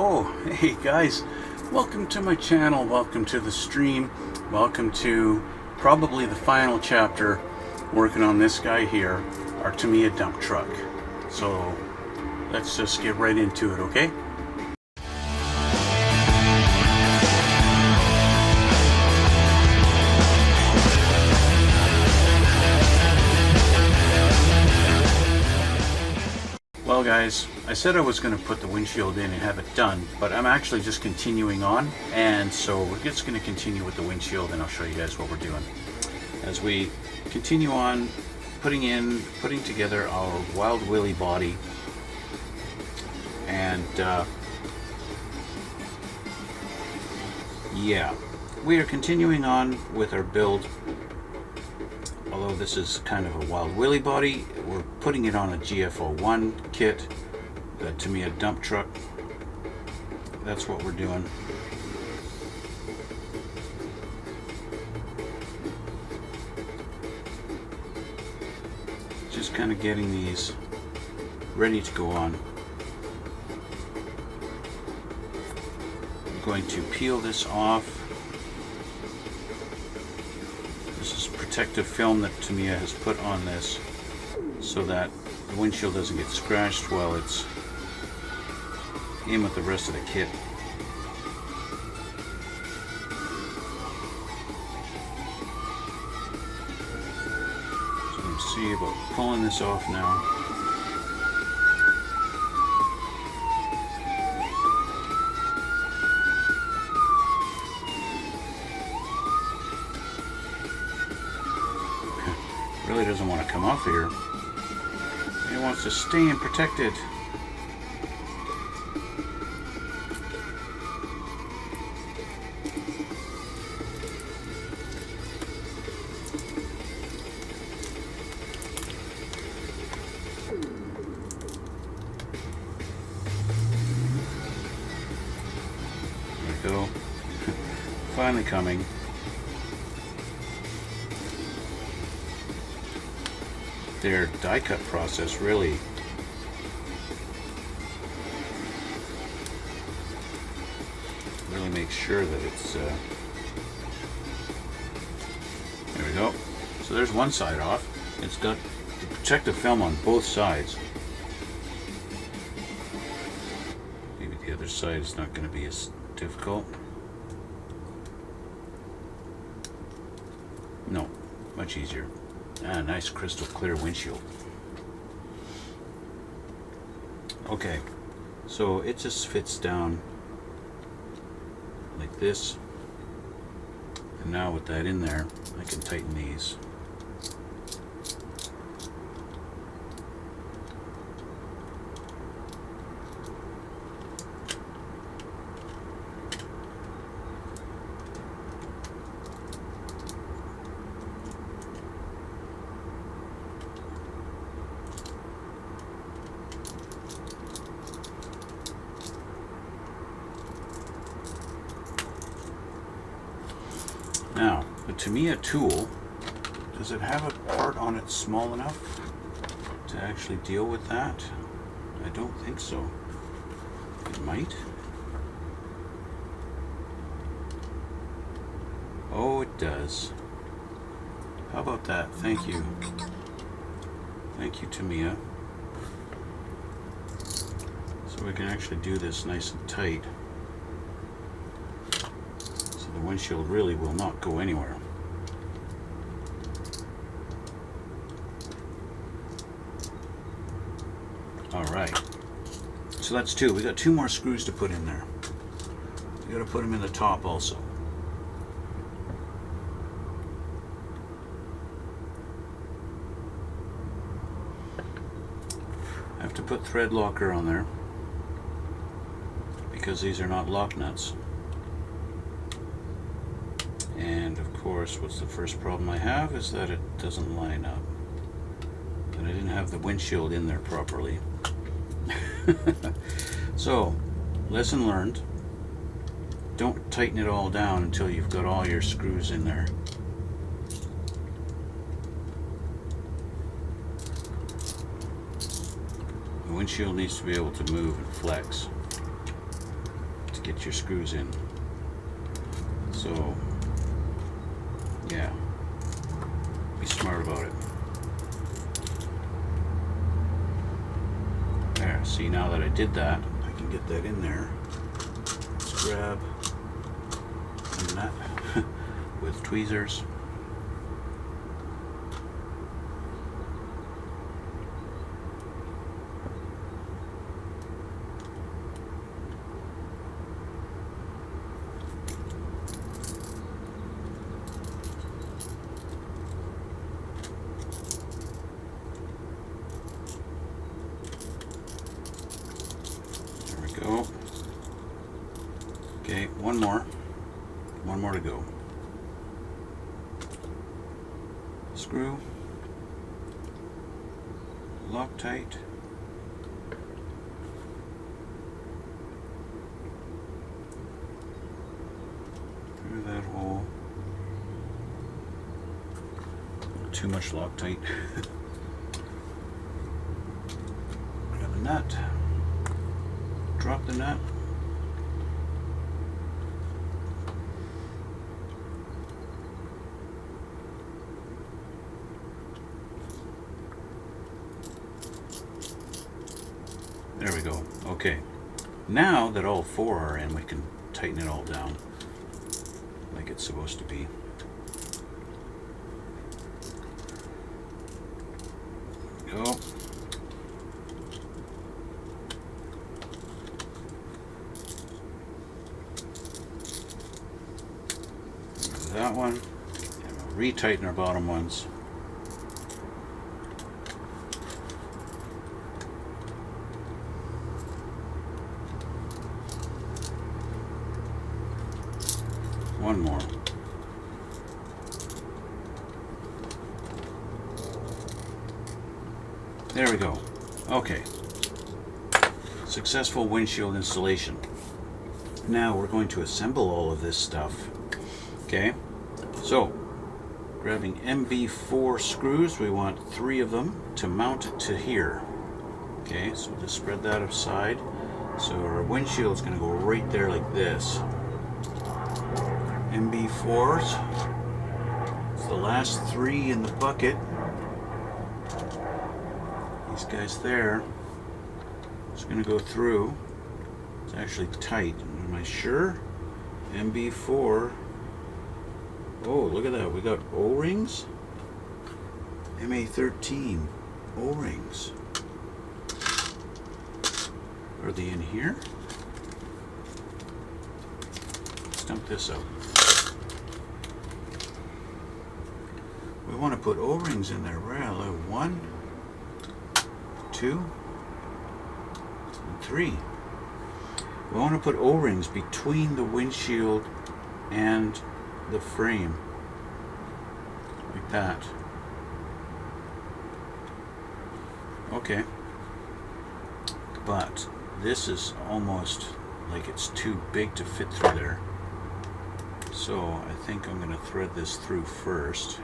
Oh, hey guys, welcome to my channel, welcome to the stream, welcome to probably the final chapter working on this guy here, our Tamiya dump truck. So let's just get right into it, okay? Well guys, I said I was going to put the windshield in and have it done, but I'm actually just continuing on, and so we're just going to continue with the windshield and I'll show you guys what we're doing. As we continue on putting together our Wild Willy body, and yeah, we are continuing on with our build. Although this is kind of a Wild Willy body, we're putting it on a GF-01 kit, the Tamiya dump truck. That's what we're doing. Just kind of getting these ready to go on. I'm going to peel this off. This is protective film that Tamiya has put on this so that the windshield doesn't get scratched while it's in with the rest of the kit. So you can see about pulling this off now. Really doesn't want to come off here. He wants to stay in protected. There we go. Finally coming. Their die cut process really makes sure that it's there we go. So there's one side off. It's got the protective film on both sides. Maybe the other side is not going to be as difficult. No, much easier. Nice crystal clear windshield. Okay, so it just fits down like this, and now with that in there I can tighten these. Now, the Tamiya tool, does it have a part on it small enough to actually deal with that? I don't think so. It might. Oh, it does. How about that? Thank you. Thank you, Tamiya. So we can actually do this nice and tight. The windshield really will not go anywhere. Alright, so that's two. We got two more screws to put in there. We got to put them in the top also. I have to put thread locker on there because these are not lock nuts. And of course, what's the first problem I have is that it doesn't line up. And I didn't have the windshield in there properly. So, lesson learned. Don't tighten it all down until you've got all your screws in there. The windshield needs to be able to move and flex. get your screws in. So yeah, be smart about it. There, see, now that I did that, I can get that in there. Let's grab a nut with tweezers. Go. Okay, one more to go. Screw, Loctite, through that hole. Too much Loctite. Grab a nut. Drop the nut. There we go. Okay. Now that all four are in, we can tighten it all down like it's supposed to be. There we go. That one, and we'll retighten our bottom ones. One more. There we go. Okay. Successful windshield installation. Now we're going to assemble all of this stuff. Okay, so grabbing MB4 screws, we want 3 of them to mount it to here. Okay, so just spread that aside. So our windshield is going to go right there like this. MB4s. It's the last 3 in the bucket. These guys there. It's going to go through. It's actually tight. Am I sure? MB4. Oh, look at that. We got O-rings. MA13 O-rings. Are they in here? Let's dump this out. We want to put O-rings in there. Well, 1, 2, and 3. We want to put O-rings between the windshield and the frame, like that. Okay, but this is almost like it's too big to fit through there, so I think I'm going to thread this through first.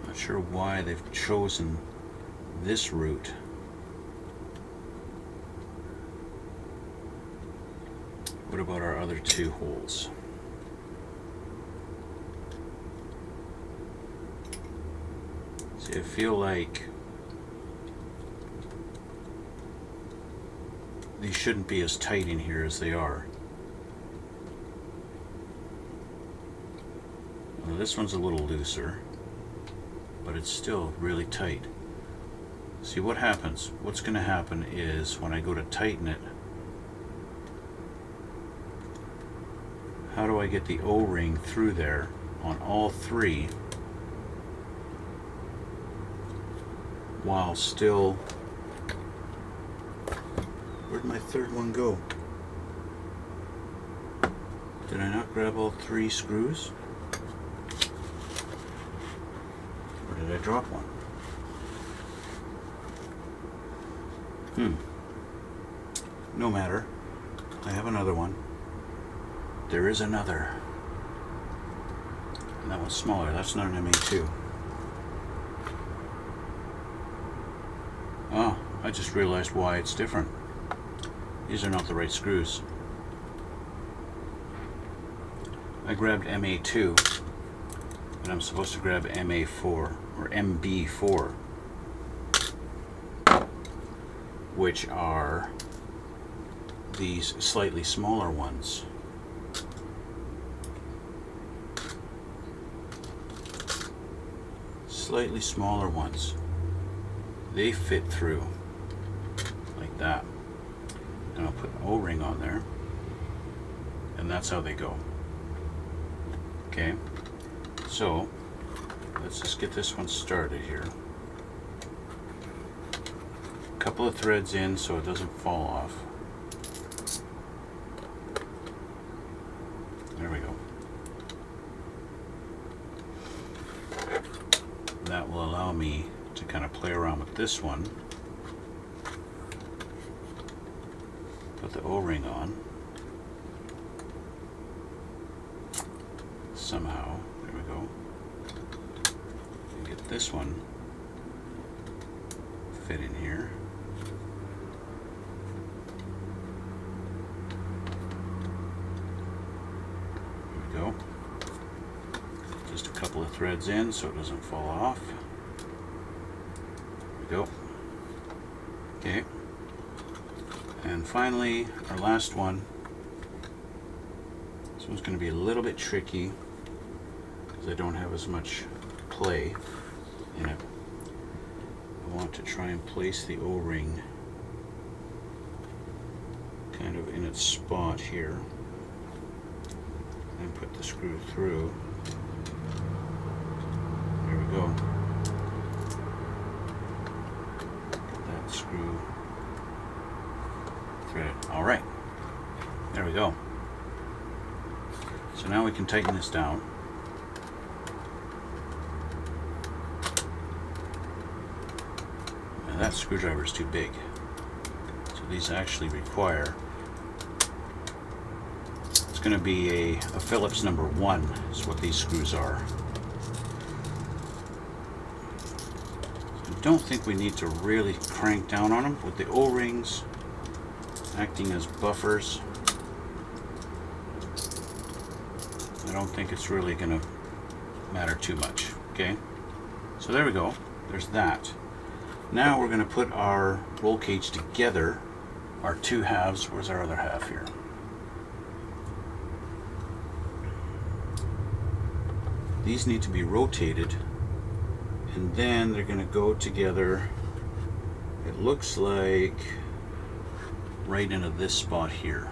Not sure why they've chosen this route. What about our other 2 holes? See, I feel like these shouldn't be as tight in here as they are. Well, this one's a little looser, but it's still really tight. See what happens? What's going to happen is when I go to tighten it, how do I get the O-ring through there on all 3 while still... Where'd my 3rd one go? Did I not grab all 3 screws? Or did I drop one? No matter. I have another one. There is another. And that one's smaller. That's not an MA2. Oh, I just realized why it's different. These are not the right screws. I grabbed MA2, and I'm supposed to grab MA4 or MB4, which are these slightly smaller ones. Slightly smaller ones. They fit through like that. And I'll put an O-ring on there, and that's how they go. Okay, so let's just get this one started here. A couple of threads in so it doesn't fall off. There we go. That will allow me to kind of play around with this one. Put the O-ring on. Somehow, there we go. And get this one fit in here. There we go. Just a couple of threads in so it doesn't fall off. There we go. Okay. And finally, our last one. This one's going to be a little bit tricky because I don't have as much play in it. I want to try and place the O-ring kind of in its spot here and put the screw through. There we go. Get that screw threaded. All right, there we go. So now we can tighten this down. Now that screwdriver is too big. So these actually require, it's going to be a Phillips number 1 is what these screws are. So I don't think we need to really crank down on them with the O-rings acting as buffers. I don't think it's really going to matter too much. Okay, so there we go. There's that. Now we're going to put our roll cage together, our two halves. Where's our other half here? These need to be rotated, and then they're going to go together. It looks like right into this spot here.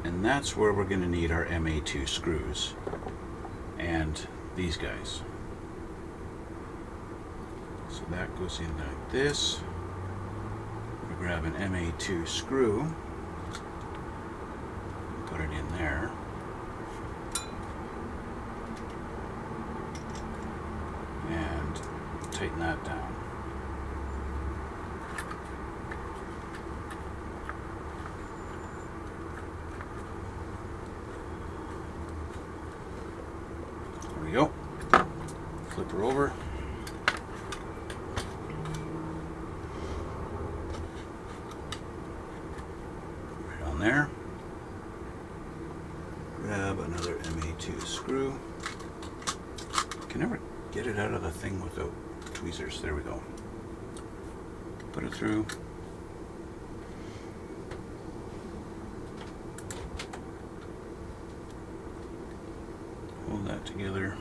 And that's where we're going to need our MA2 screws and these guys. So that goes in like this. We grab an MA2 screw, put it in there. And tighten that down. There we go. Flip her over. Right on there. Grab another MA2 screw. Can never get it out of the thing without tweezers. There we go. Put it through. Hold that together.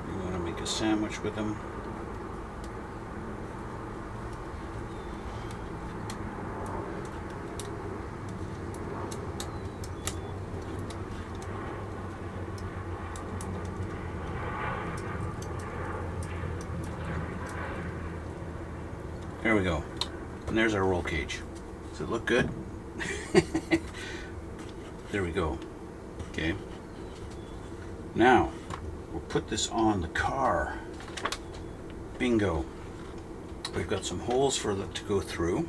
You want to make a sandwich with them. There we go. And there's our roll cage. Does it look good? There we go. Okay. Now, we'll put this on the car. Bingo. We've got some holes for it to go through.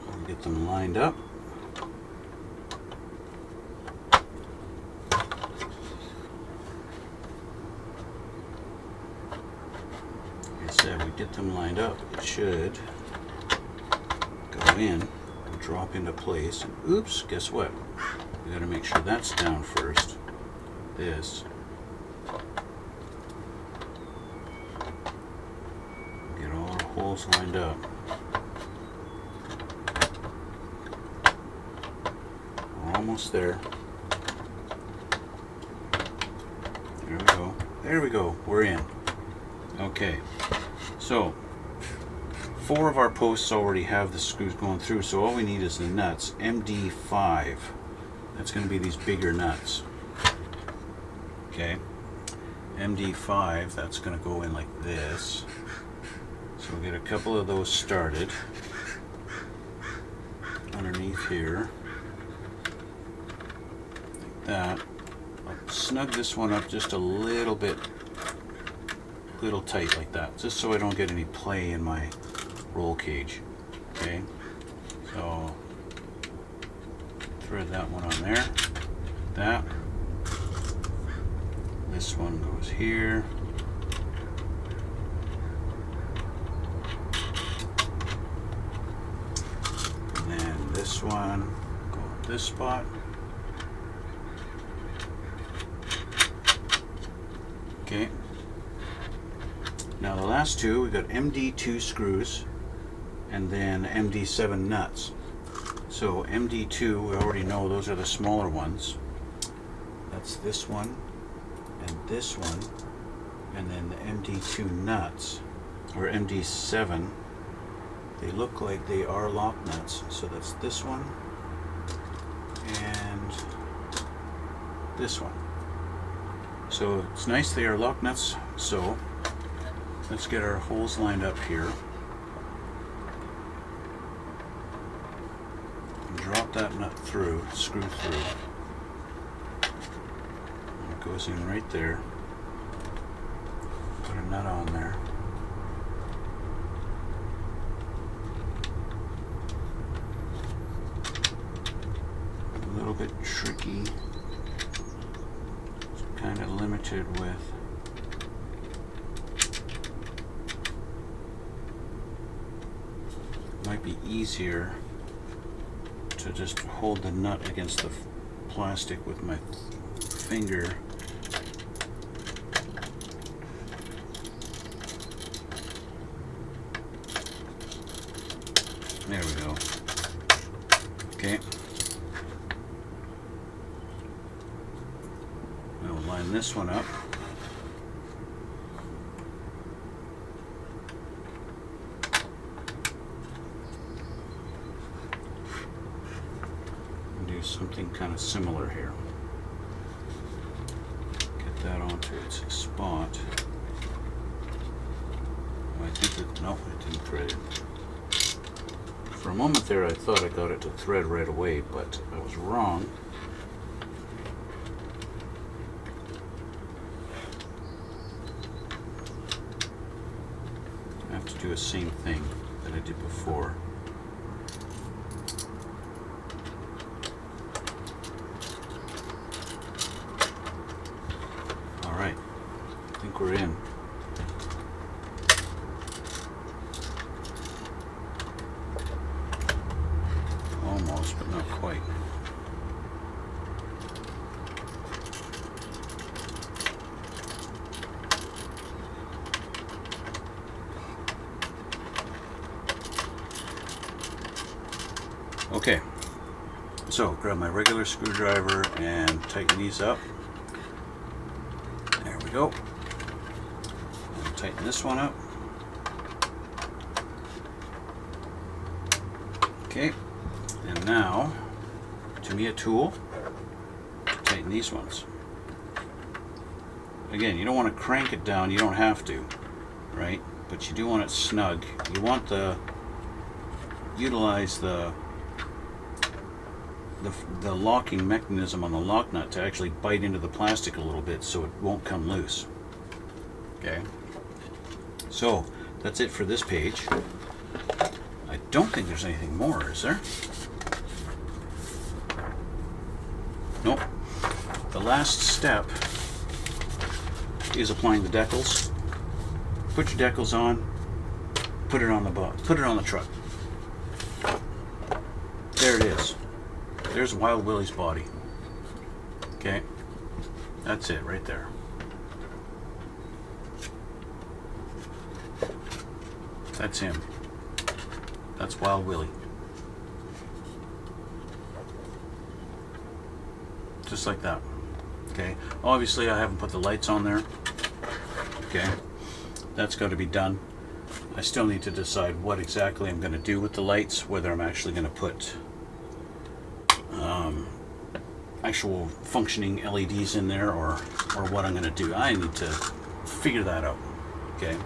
We'll get them lined up. We get them lined up, it should go in and drop into place. And oops, guess what? We got to make sure that's down first. This. Get all our holes lined up. We're almost there. There we go. There we go. We're in. Okay. So, 4 of our posts already have the screws going through, so all we need is the nuts. MD5. That's going to be these bigger nuts. Okay. MD5, that's going to go in like this. So we'll get a couple of those started underneath here. Like that. I'll snug this one up just a little bit. Little tight like that, just so I don't get any play in my roll cage. Okay, so thread that one on there. That. This one goes here. And then this one go at this spot. Okay. Now the last two, we've got MD2 screws and then MD7 nuts. So MD2, we already know those are the smaller ones. That's this one and this one, and then the MD2 nuts, or MD7. They look like they are lock nuts. So that's this one and this one. So it's nice they are lock nuts. So let's get our holes lined up here. And drop that nut through, screw through. And it goes in right there. Put a nut on there. A little bit tricky. It's kind of limited with might be easier to just hold the nut against the plastic with my finger. There we go. Okay. Now we'll line this one up. Something kind of similar here. Get that onto its spot. I think that, no, it didn't thread it. For a moment there I thought I got it to thread right away, but I was wrong. I have to do the same thing that I did before. We're in. Almost, but not quite. Okay, so grab my regular screwdriver and tighten these up. There we go. Tighten this one up. Okay, and now Tamiya tool to tighten these ones. Again, you don't want to crank it down, you don't have to, right? But you do want it snug. You want to utilize the the locking mechanism on the lock nut to actually bite into the plastic a little bit so it won't come loose. Okay, so that's it for this page. I don't think there's anything more, is there? Nope. The last step is applying the decals. Put your decals on. Put it on the truck. There it is. There's Wild Willy's body. Okay, that's it right there. That's him. That's Wild Willy. Just like that. Okay, obviously I haven't put the lights on there. Okay, that's got to be done. I still need to decide what exactly I'm going to do with the lights, whether I'm actually going to put actual functioning LEDs in there or what I'm going to do. I need to figure that out. Okay,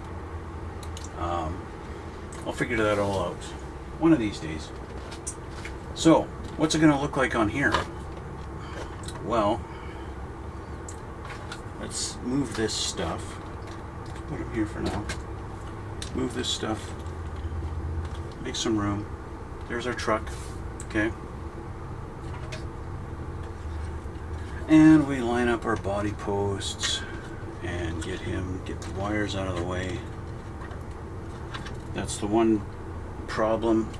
I'll figure that all out one of these days. So what's it going to look like on here? Well, let's move this stuff. Put them here for now. Move this stuff. Make some room. There's our truck. Okay. And we line up our body posts and get the wires out of the way. That's the one problem,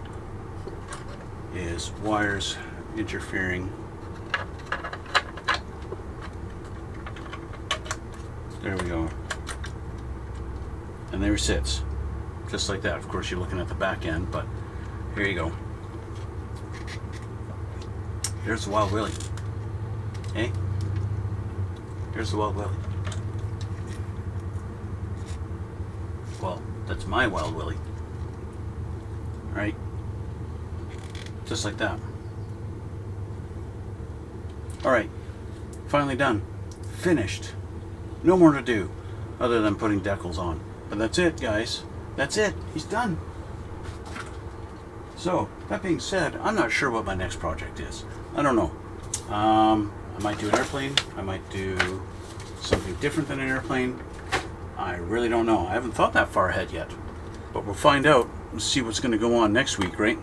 is wires interfering. There we go. And there it sits. Just like that. Of course, you're looking at the back end, but here you go. Here's the Wild Willy. Hey? Here's the Wild Willy. Well, that's my Wild Willy. Right? Just like that. Alright. Finally done. Finished. No more to do other than putting decals on. But that's it, guys. That's it. He's done. So, that being said, I'm not sure what my next project is. I don't know. I might do an airplane. I might do something different than an airplane. I really don't know. I haven't thought that far ahead yet. But we'll find out and see what's going to go on next week, right?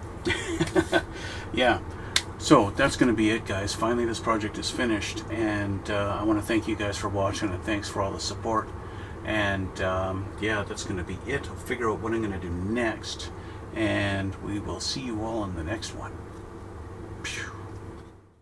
Yeah. So that's going to be it, guys. Finally, this project is finished, and I want to thank you guys for watching, and thanks for all the support. And yeah, that's going to be it. I'll figure out what I'm going to do next, and we will see you all in the next one. Phew.